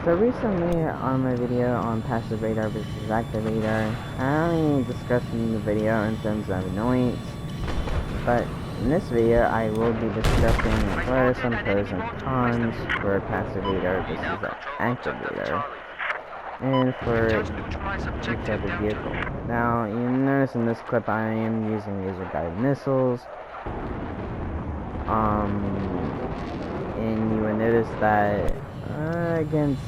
So recently on my video on passive radar versus activator, I only discussed in the video in terms of annoyance, but in this video I will be discussing what are some pros and cons for passive radar versus activator, and for each other vehicle. Now you notice in this clip I am using laser guided missiles, and you will notice that against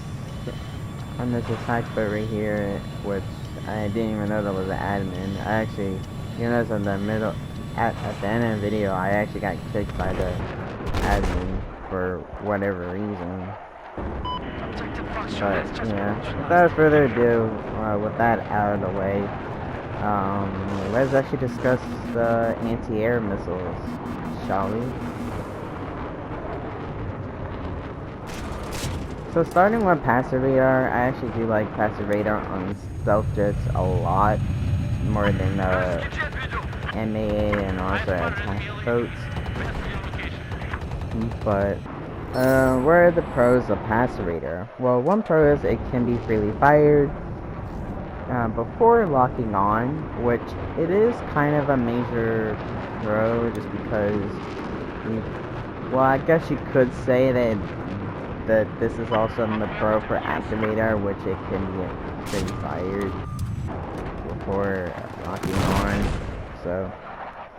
on this attack boat right here, which I didn't even know that was an admin. I actually, you notice in the middle, at the end of the video, I actually got kicked by the admin for whatever reason. But yeah, without further ado, with that out of the way, let's actually discuss the anti-air missiles, shall we? So starting with passive radar, I actually do like passive radar on stealth jets a lot more than MAA and also attack boats. But what are the pros of passive radar? Well, one pro is it can be freely fired before locking on, which it is kind of a major pro just because well, I guess you could say that this is also the pro for activator, which it can be freely fired before locking on. So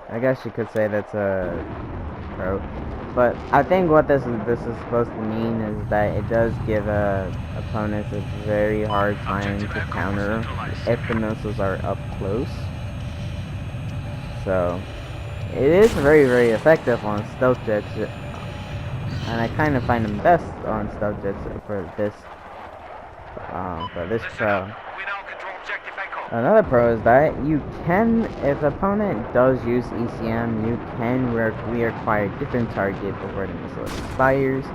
I guess you could say that's a pro. But I think what this is supposed to mean is that it does give opponents a very hard time to counter if the missiles are up close. So it is very, very effective on stealth jets. And I kind of find them best on stealth jets for this pro. Another pro is that you can, if the opponent does use ECM, you can reacquire different target before the missile expires.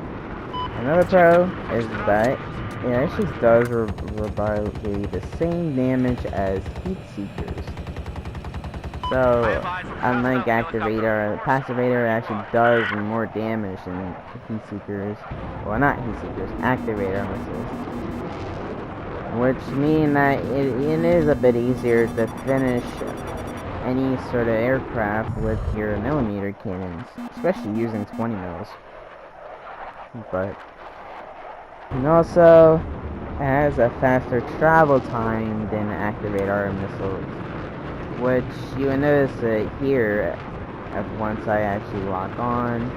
Another pro is that it actually does roughly the same damage as heat seekers. So, unlike activator, passivator actually does more damage than heat seekers. Well, not heat seekers, activator missiles. Which mean that it is a bit easier to finish any sort of aircraft with your millimeter cannons, especially using 20 mils. But it also has a faster travel time than activator missiles, which you will notice it here once I actually lock on.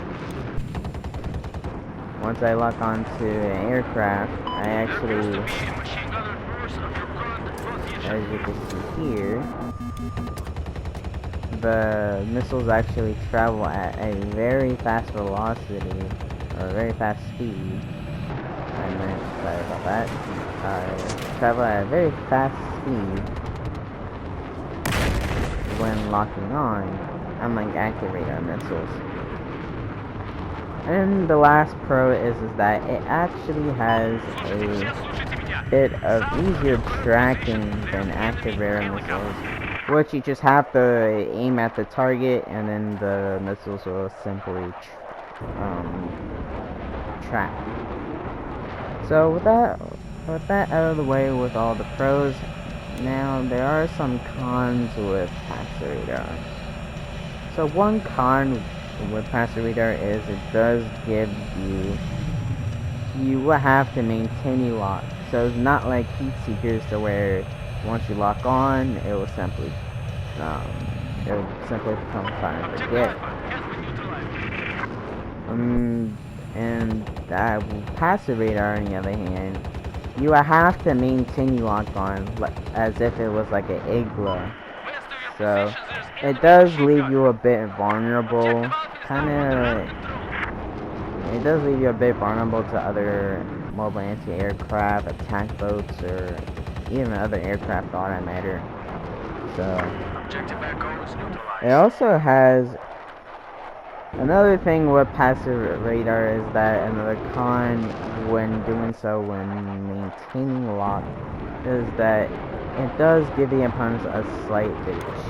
Once I lock onto an aircraft, I actually, as you can see here, the missiles actually travel at a very fast velocity, or a very fast speed. Sorry about that. Travel at a very fast speed when locking on, unlike activator missiles. And the last pro is that it actually has a bit of easier tracking than activator missiles, which you just have to aim at the target and then the missiles will simply track. So with that out of the way with all the pros, now there are some cons with passive radar. So one con with passive radar is it does give you will have to maintain your lock. So it's not like heat seekers to where once you lock on it will simply become fire and forget. And passive radar on the other hand, you will have to maintain your lock on as if it was like an igloo. So it does leave you a bit vulnerable, it does leave you a bit vulnerable to other mobile anti-aircraft, attack boats, or even other aircraft for that matter. So it also has another thing with passive radar is that another con when doing so when maintaining lock is that it does give the opponents a slight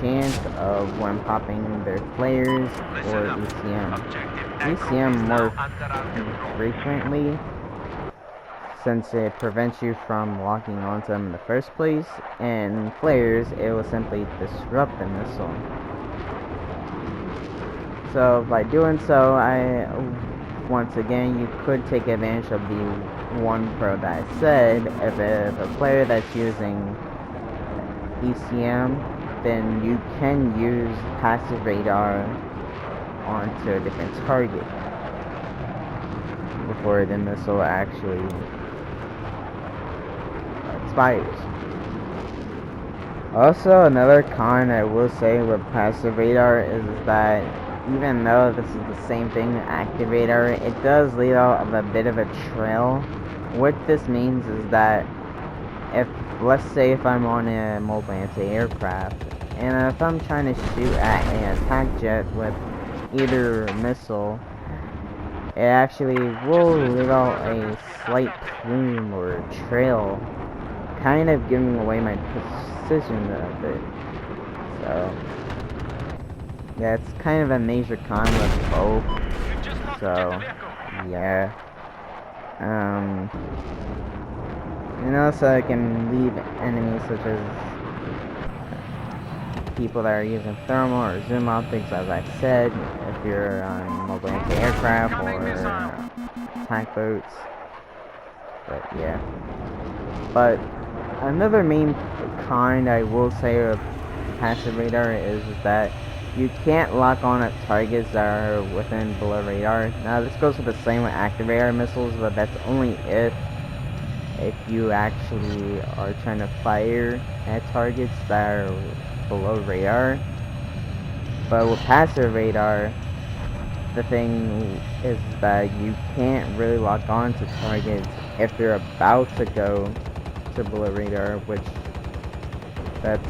chance of when popping their flares or ECM. ECM more frequently, since it prevents you from locking onto them in the first place, and flares, it will simply disrupt the missile. So by doing so, once again, you could take advantage of the one pro that I said. If a player that's using ECM, then you can use passive radar onto a different target before the missile actually expires. Also, another con I will say with passive radar is that even though this is the same thing, Activator, it does leave out a bit of a trail. What this means is that let's say if I'm on a mobile anti-aircraft, and if I'm trying to shoot at an attack jet with either missile, it actually will leave out a slight plume or trail, kind of giving away my precision a bit. So yeah, it's kind of a major con with both. So yeah. And also I can leave enemies such as people that are using thermal or zoom optics, as I said, if you're on mobile anti-aircraft or tank boats. But yeah. But another main con I will say of passive radar is that you can't lock on at targets that are within below radar. Now this goes for the same with Activator missiles, but that's only if you actually are trying to fire at targets that are below radar. But with passive radar, the thing is that you can't really lock on to targets if they're about to go to below radar, which that's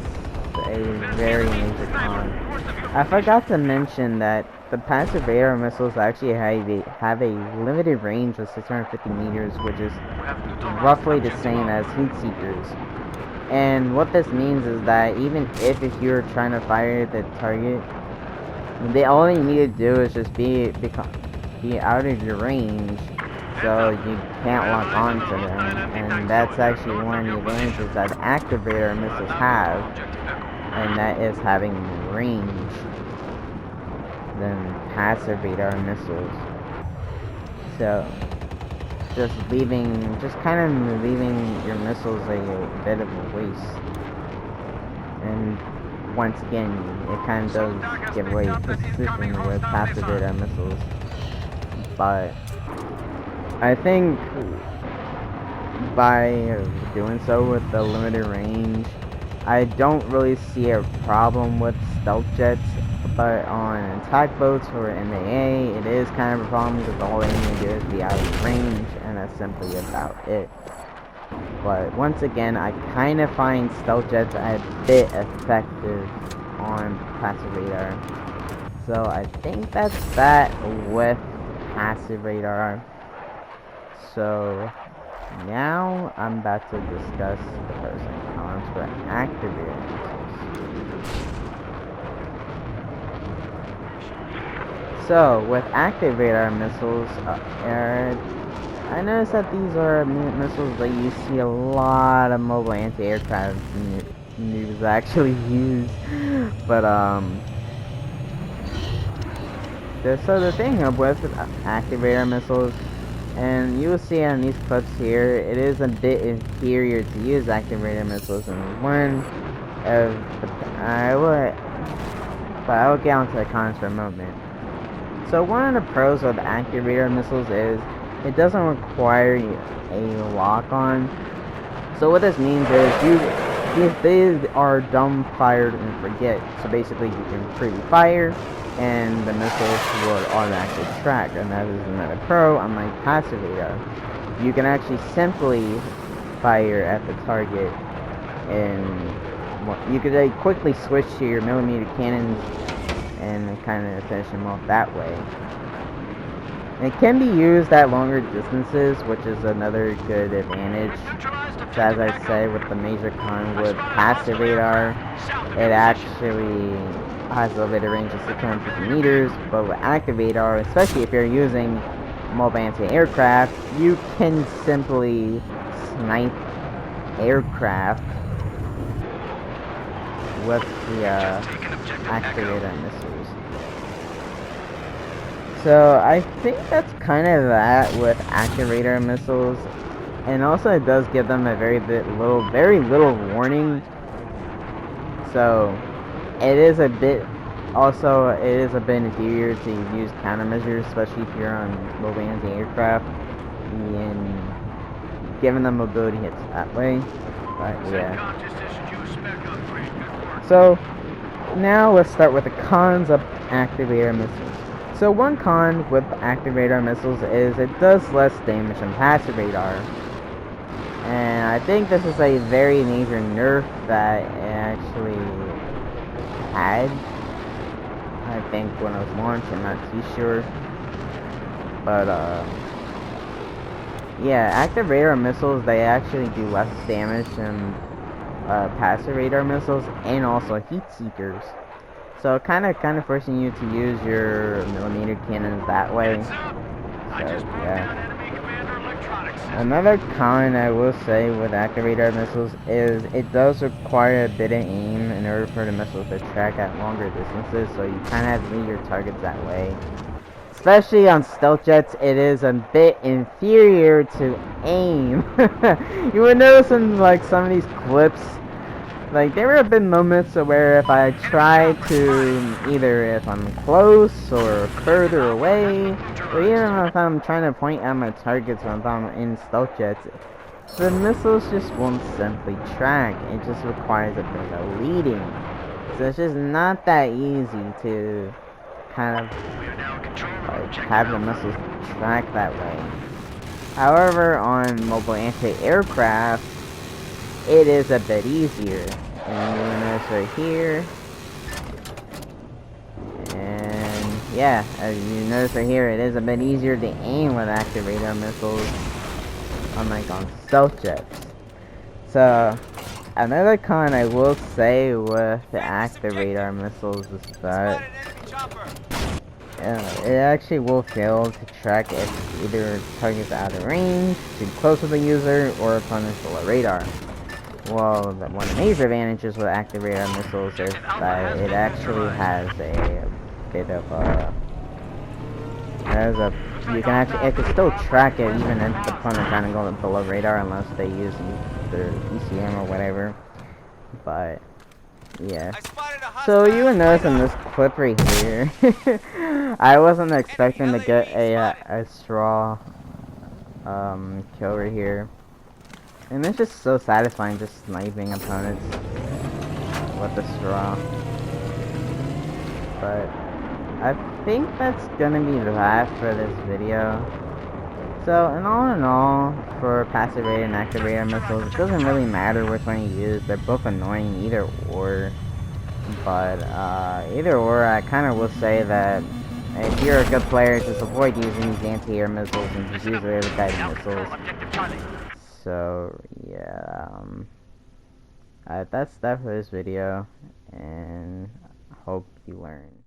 a very major con. I forgot to mention that the passive radar missiles actually have a limited range of 650 meters, which is roughly the same as heat seekers. And what this means is that even if you're trying to fire the target, all you need to do is just be out of your range, so you can't lock on to them. And that's actually one of the advantages that Activator missiles have, and that is having range than passive radar missiles. So just kind of leaving your missiles a bit of a waste. And once again, it kind of does give away precision with passive radar missiles. But I think by doing so with the limited range, I don't really see a problem with stealth jets. But on attack boats or MAA, it is kind of a problem because all they need to do is be out of range, and that's simply about it. But once again, I kind of find stealth jets a bit effective on passive radar. So I think that's that with passive radar. So now I'm about to discuss the pros and cons for Activator missiles. So with Activator missiles, I noticed that these are missiles that you see a lot of mobile anti-aircraft noobs actually use. But so the thing with Activator missiles, and you will see on these clips here, it is a bit inferior to use Activator missiles. And one of I will get onto the cons for a moment. So one of the pros of Activator missiles is it doesn't require a lock-on. So what this means is they are dumb, fired, and forget. So basically you can freely fire, and the missiles will automatically track, and that is another pro. Unlike passive radar, you can actually simply fire at the target, and you could quickly switch to your millimeter cannons and kind of finish them off that way. It can be used at longer distances, which is another good advantage. So as I said, with the major con with passive radar, it actually has a limited range of 650 meters, but with Activator, especially if you're using mobile anti-aircraft, you can simply snipe aircraft with the Activator missiles. So I think that's kind of that with Activator missiles, and also it does give them a very little warning. So it is a bit inferior to use countermeasures, especially if you're on mobile anti-aircraft and giving them mobility hits that way. But yeah. So now let's start with the cons of Activator missiles. So one con with Activator missiles is it does less damage than passive radar. And I think this is a very major nerf that it actually had. I think when it was launched, I'm not too sure. But yeah, active radar missiles, they actually do less damage than passive radar missiles, and also heat seekers. So kind of forcing you to use your millimeter cannons that way. So yeah. Another con I will say with activator missiles is it does require a bit of aim in order for the missiles to track at longer distances, so you kind of have to lead your targets that way. Especially on stealth jets, it is a bit inferior to aim. You would notice in like some of these clips, like there have been moments where if I try to, either if I'm close or further away, or even if I'm trying to point at my targets when I'm in stealth jets, the missiles just won't simply track. It just requires a bit of leading. So it's just not that easy to kind of like have the missiles track that way. However, on mobile anti-aircraft, it is a bit easier. And you'll notice right here. And yeah, as you notice right here, it is a bit easier to aim with active radar missiles, unlike on stealth jets. So another con I will say with the active radar missiles is that it actually will fail to track if either target's out of range, too close to the user, or opponent's below radar. Well, one of the major advantages with active radar missiles is that it actually has a bit of you can actually, it can still track it even if the opponent kind of goes below radar unless they use their ECM or whatever. But yeah. So you would notice in this clip right here, I wasn't expecting to get a straw kill right here. And it's just so satisfying just sniping opponents with the straw. But I think that's gonna be that for this video. So in all, for passive radar and active radar missiles, it doesn't really matter which one you use. They're both annoying either or. But either or, I kind of will say that if you're a good player, just avoid using these anti-air missiles and just use the guided missiles. So yeah, that's that for this video, and hope you learned.